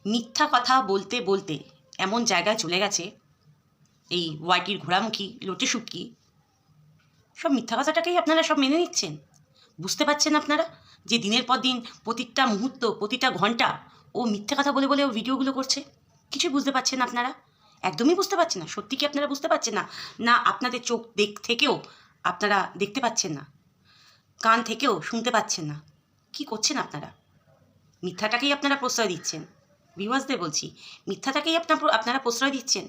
মিথ্যা কথা বলতে বলতে এমন জায়গায় চলে গেছে এই ওয়াইটির ঘোড়ামুখী লোটে শুটকি সব মিথ্যা কথাটাকেই আপনারা সব মেনে নিচ্ছেন। বুঝতে পারছেন আপনারা যে দিনের পর দিন প্রতিটা মুহূর্ত প্রতিটা ঘন্টা ও মিথ্যা কথা বলে বলে ও ভিডিওগুলো করছে? কিছুই বুঝতে পারছেন আপনারা? একদমই বুঝতে পারছেন না। সত্যি কি আপনারা বুঝতে পারছেন না? না আপনাদের চোখ থেকেও আপনারা দেখতে পাচ্ছেন না, কান থেকেও শুনতে পাচ্ছেন না? কি করছেন আপনারা? মিথ্যাটাকেই আপনারা প্রশ্রয় দিচ্ছেন। ভিউয়ার্সদের বলছি, মিথ্যাটাকেই আপনারা প্রশ্রয় দিচ্ছেন,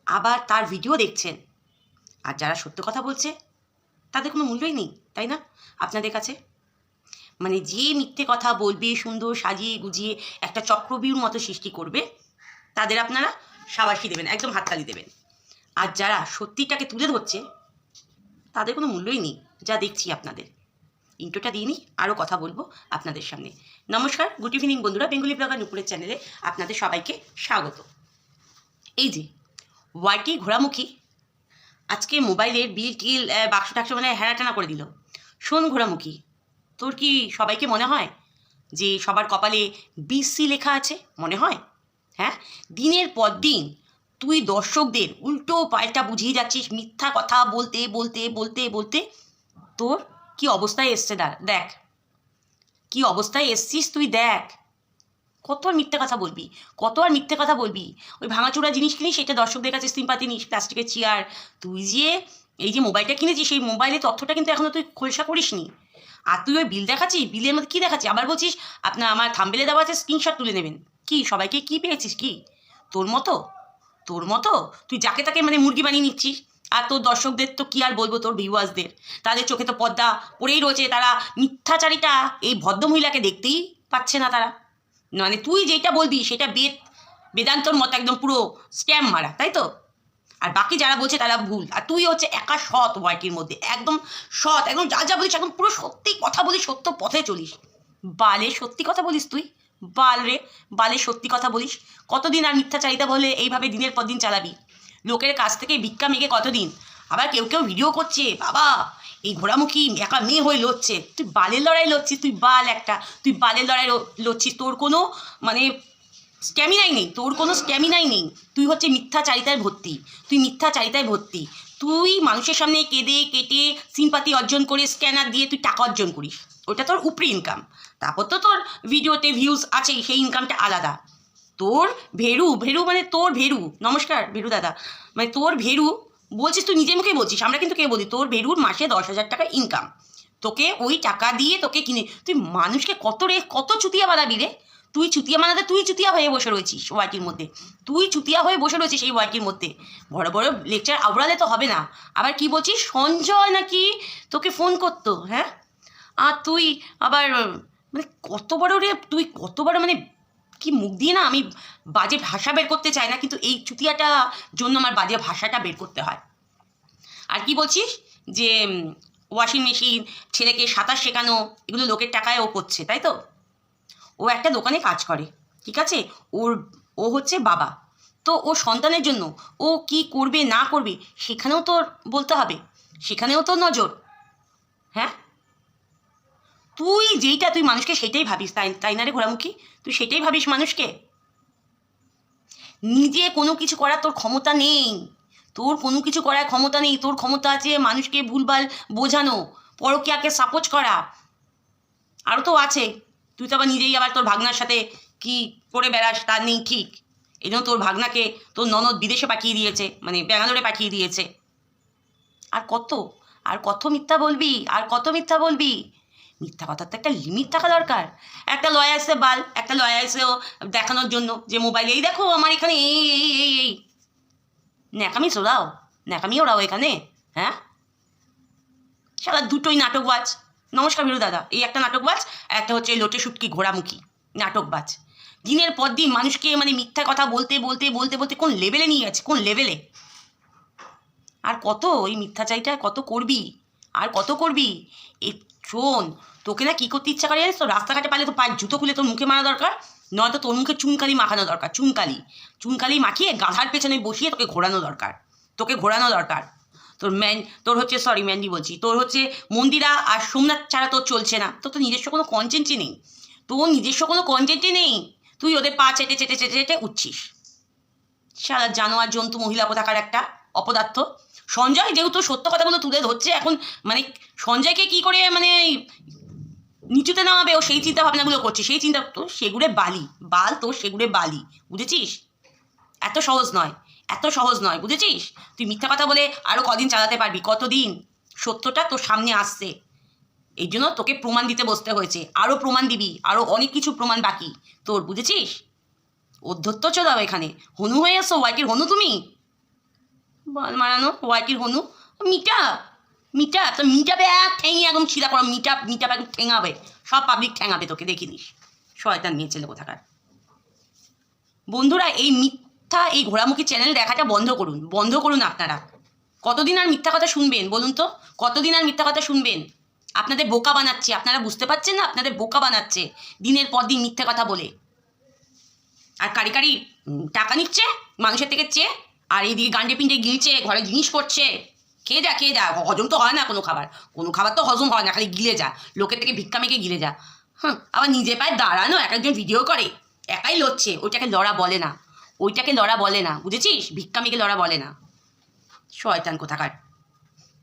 আবার তার ভিডিও দেখছেন। আর যারা সত্য কথা বলছে তাদের কোনো মূল্যই নেই, তাই না আপনাদের কাছে? মানে যে মিথ্যে কথা বলবে, সুন্দর সাজিয়ে গুজিয়ে একটা চক্রবিউর মতো সৃষ্টি করবে, তাদের আপনারা সাবাসি দেবেন, একদম হাততালি দেবেন। আর যারা সত্যিটাকে তুলে ধরছে তাদের কোনো মূল্যই নেই, যা দেখছি আপনাদের। ইন্ট্রোটা দিয়ে নিই, আরও কথা বলবো আপনাদের সামনে। নমস্কার, গুড ইভিনিং বন্ধুরা, বেঙ্গলি ব্লগার নুপুরের চ্যানেলে আপনাদের সবাইকে স্বাগত। এই যে ওয়াইটি ঘোড়ামুখী আজকে মোবাইলের বিল টিল বাক্স টাক্স মানে হেরাটানা করে দিল। শোন ঘোড়ামুখী, তোর কি সবাইকে মনে হয় যে সবার কপালে বিসি লেখা আছে? মনে হয়? হ্যাঁ, দিনের পর দিন তুই দর্শকদের উল্টো পাল্টা বুঝিয়ে যাচ্ছিস, মিথ্যা কথা বলতে বলতে বলতে বলতে তোর কি অবস্থায় এসছে। দেখ কি অবস্থায় এসছিস তুই, দেখ। কত আর মিথ্যে কথা বলবি, কত আর মিথ্যে কথা বলবি? ওই ভাঙাচোরা জিনিস কিনিস, সেটা দর্শকদের কাছে সিম্পাতি নিস, প্লাস্টিকের চেয়ার। তুই যে এই যে মোবাইলটা কিনেছিস, সেই মোবাইলের তথ্যটা কিন্তু এখনও তুই খোলসা করিস নি। আর তুই ওই বিল দেখাচ্ছিস, বিলের মধ্যে কী দেখাচ্ছিস? আবার বলছিস আমার থাম্বনেলে দেওয়া আছে, স্ক্রিনশট তুলে নেবেন। কি সবাইকে কি পেয়েছিস? কি তোর মতো তুই যাকে তাকে মানে মুরগি বানিয়ে নিচ্ছিস। আর তোর দর্শকদের তো কি আর বলবো, তোর ভিউয়ার্সদের তাদের চোখে তো পর্দা পড়েই রয়েছে। তারা মিথ্যাচারিতা এই ভদ্রমহিলাকে দেখতেই পাচ্ছে না তারা। মানে তুই যেটা বলবি সেটা বেদান্তর মতো একদম পুরো স্ট্যাম্প মারা, তাই তো? আর বাকি যারা বলছে তারা ভুল। আর তুই হচ্ছে একা সৎ ওয়াইটির মধ্যে, একদম সৎ, একদম যা যা বলিস একদম পুরো সত্যি কথা বলিস, সত্য পথে চলিস। বালে সত্যি কথা বলিস তুই, বাল রে, বালে সত্যি কথা বলিস। কতদিন আর মিথ্যাচারিতা বলে এইভাবে দিনের পর দিন চালাবি? লোকের কাছ থেকে ভিক্ষা মেঘে কতদিন? আবার কেউ কেউ ভিডিও করছে, বাবা এই ঘোড়ামুখী একা মেয়ে হয়ে লড়ছে। তুই বালের লড়াই লড়ছিস, তুই বাল একটা, তুই বালের লড়াই লড়ছিস। তোর কোনো মানে স্ট্যামিনাই নেই, তোর কোনো স্ট্যামিনাই নেই। তুই হচ্ছে মিথ্যাচারিতায় ভর্তি, তুই মিথ্যাচারিতায় ভর্তি। তুই মানুষের সামনে কেঁদে কেটে সিম্পাতি অর্জন করে স্ক্যানার দিয়ে তুই টাকা অর্জন করিস, ওটা তোর উপরি ইনকাম। তারপর তো তোর ভিডিওতে ভিউজ আছে, সেই ইনকামটা আলাদা। তোর ভেরু ভেরু মানে তোর ভেরু, নমস্কার ভেরু দাদা, মানে তোর ভেরু বলছিস, তুই নিজের মুখেই বলছিস, আমরা কিন্তু কে বলি, তোর ভেরুর মাসে 10,000 টাকা ইনকাম। তোকে ওই টাকা দিয়ে তোকে কিনে তুই মানুষকে কত চুতিয়া বানাবি রে? তুই চুতিয়া বানাতে তুই চুতিয়া হয়ে বসে রয়েছিস ওয়াইটির মধ্যে, তুই চুতিয়া হয়ে বসে রয়েছিস এই ওয়াইটির মধ্যে। বড় বড় লেকচার আওড়ালে তো হবে না। আবার কি বলছিস, সঞ্জয় নাকি তোকে ফোন করতো? হ্যাঁ, আর তুই আবার মানে কত বড় রে তুই, কত বড় মানে কি মুখ দিয়ে না, আমি বাজে ভাষা বের করতে চাই না, কিন্তু এই চুতিয়াটা জন্য আমার বাজে ভাষাটা বের করতে হয়। আর কি বলছিস যে ওয়াশিং মেশিন, ছেলেকে সাঁতার শেখানো, এগুলো লোকের টাকায় ও করছে, তাই তো? ও একটা দোকানে কাজ করে, ঠিক আছে, ও হচ্ছে বাবা। তো ও সন্তানের জন্য ও কি করবে না করবে সেখানেও তোর বলতে হবে, সেখানেও তোর নজর। হ্যাঁ, তুই মানুষকে সেটাই ভাবিস, তাই না রে ঘোড়ামুখী? তুই সেটাই ভাবিস মানুষকে। নিজে কোনো কিছু করার তোর ক্ষমতা নেই, তোর কোনো কিছু করার ক্ষমতা নেই। তোর ক্ষমতা আছে মানুষকে ভুলভাল বোঝানো, পরকীয়াকে সাপোর্ট করা, আরও তো আছে। তুই তো আবার নিজেই আবার তোর ভাগনার সাথে কি করে বেড়াস তার নেই ঠিক। এই জন্য তোর ভাগনাকে তোর ননদ বিদেশে পাঠিয়ে দিয়েছে, মানে ব্যাঙ্গালোরে পাঠিয়ে দিয়েছে। আর কত আর কত মিথ্যা বলবি, আর কত মিথ্যা বলবি? মিথ্যা কথার তো একটা লিমিট থাকা দরকার। একটা লয় আসছে বাল, একটা লয় আসছেও দেখানোর জন্য যে মোবাইলে এই দেখো আমার এখানে এই এই এই এই ন্যাকামি ওরাও এখানে। হ্যাঁ, সারা দুটোই নাটকবাজ। নমস্কার ভিরু দাদা, এই একটা নাটকবাজ, একটা হচ্ছে লোটে শুটকি ঘোড়ামুখী নাটকবাজ। দিনের পর দিন মানুষকে মানে মিথ্যা কথা বলতে বলতে বলতে বলতে কোন লেভেলে নিয়ে যাচ্ছে, কোন লেভেলে। আর কত এই মিথ্যাচারিটা কত করবি, আর কত করবি? এই শোন, তোকে না কী করতে ইচ্ছা করে জানিস তো? রাস্তাঘাটে পারলে তো পায়ের জুতো খুলে তোর মুখে মারা দরকার, নয়তো তোর মুখে চুনকালি মাখানো দরকার। চুনকালি মাখিয়ে গাধার পেছনে বসিয়ে তোকে ঘোরানো দরকার। তোর হচ্ছে সরি ম্যান্ডি বলছি, তোর হচ্ছে মন্দিরা আর সোমনাথ ছাড়া তোর চলছে না। তোর তো নিজস্ব কোনো কন্টেন্টই নেই, তুই ওদের পা চেটে চেটে চেটে চেটে উঠছিস। সারা জানোয়ার জন্তু মহিলা কোথাকার একটা অপদার্থ। সঞ্জয় যেহেতু সত্য কথাগুলো তুলে ধরছে এখন, মানে সঞ্জয়কে কি করে মানে নিচুতে নামাবে ও সেই চিন্তা ভাবনাগুলো করছে, সেই চিন্তা তো সেগুড়ে বালি বাল, তো সেগুড়ে বালি, বুঝেছিস? এত সহজ নয়, এত সহজ নয়, বুঝেছিস? তুই মিথ্যা কথা বলে আরও কদিন চালাতে পারবি? কতদিন? সত্যটা তোর সামনে আসছে, এই জন্য তোকে প্রমাণ দিতে বসতে হয়েছে। আরও প্রমাণ দিবি, আরও অনেক কিছু প্রমাণ বাকি তোর, বুঝেছিস? অধ্যত্ত চোদাও এখানে হনু হয়ে এসো, ওয়াইটির হনু তুমি, বল মারানো ওয়াইটির হনু। মিটা মিটা তো মিটাবে, এক ঠেঙে একদম ছিঁড়া করো, মিটাবে একদম ঠেঙাবে, সব পাবলিক ঠেঙাবে তোকে, দেখিনিস শয়তান নিয়ে ছেলে কোথাকার। বন্ধুরা, এই মিথ্যা, এই ঘোড়ামুখী চ্যানেল দেখাটা বন্ধ করুন, বন্ধ করুন আপনারা। কতদিন আর মিথ্যা কথা শুনবেন বলুন তো? কতদিন আর মিথ্যা কথা শুনবেন? আপনাদের বোকা বানাচ্ছে, আপনারা বুঝতে পারছেন না? আপনাদের বোকা বানাচ্ছে দিনের পর দিন মিথ্যা কথা বলে। আর কারি কারি টাকা নিচ্ছে মানুষের থেকে চেয়ে, আর এইদিকে গান্ডে পিন্ডে গিলছে, ঘরে জিনিস করছে। খেয়ে যা, খেয়ে যা, হজম তো হয় না কোনো খাবার, কোনো খাবার তো হজম হয় না, খালি গিলে যা, লোকের থেকে ভিক্ষা মেখে গিলে যা। হ্যাঁ, আবার নিজে পায়ে দাঁড়ানো, এক একজন ভিডিও করে একাই লড়ছে, ওইটাকে লড়া বলে না, ওইটাকে লড়া বলে না, বুঝেছিস? ভিক্ষা মেখে লড়া বলে না, শয়তান কোথাকার।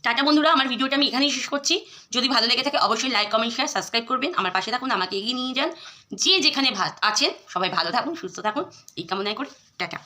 টাটা বন্ধুরা, আমার ভিডিওটা আমি এখানেই শেষ করছি। যদি ভালো লেগে থাকে অবশ্যই লাইক, কমেন্ট, শেয়ার, সাবস্ক্রাইব করবেন। আমার পাশে থাকুন, আমাকে এগিয়ে নিয়ে যান। যে যেখানে আছেন সবাই ভালো থাকুন, সুস্থ থাকুন, এই কামনায় করি। টাটা।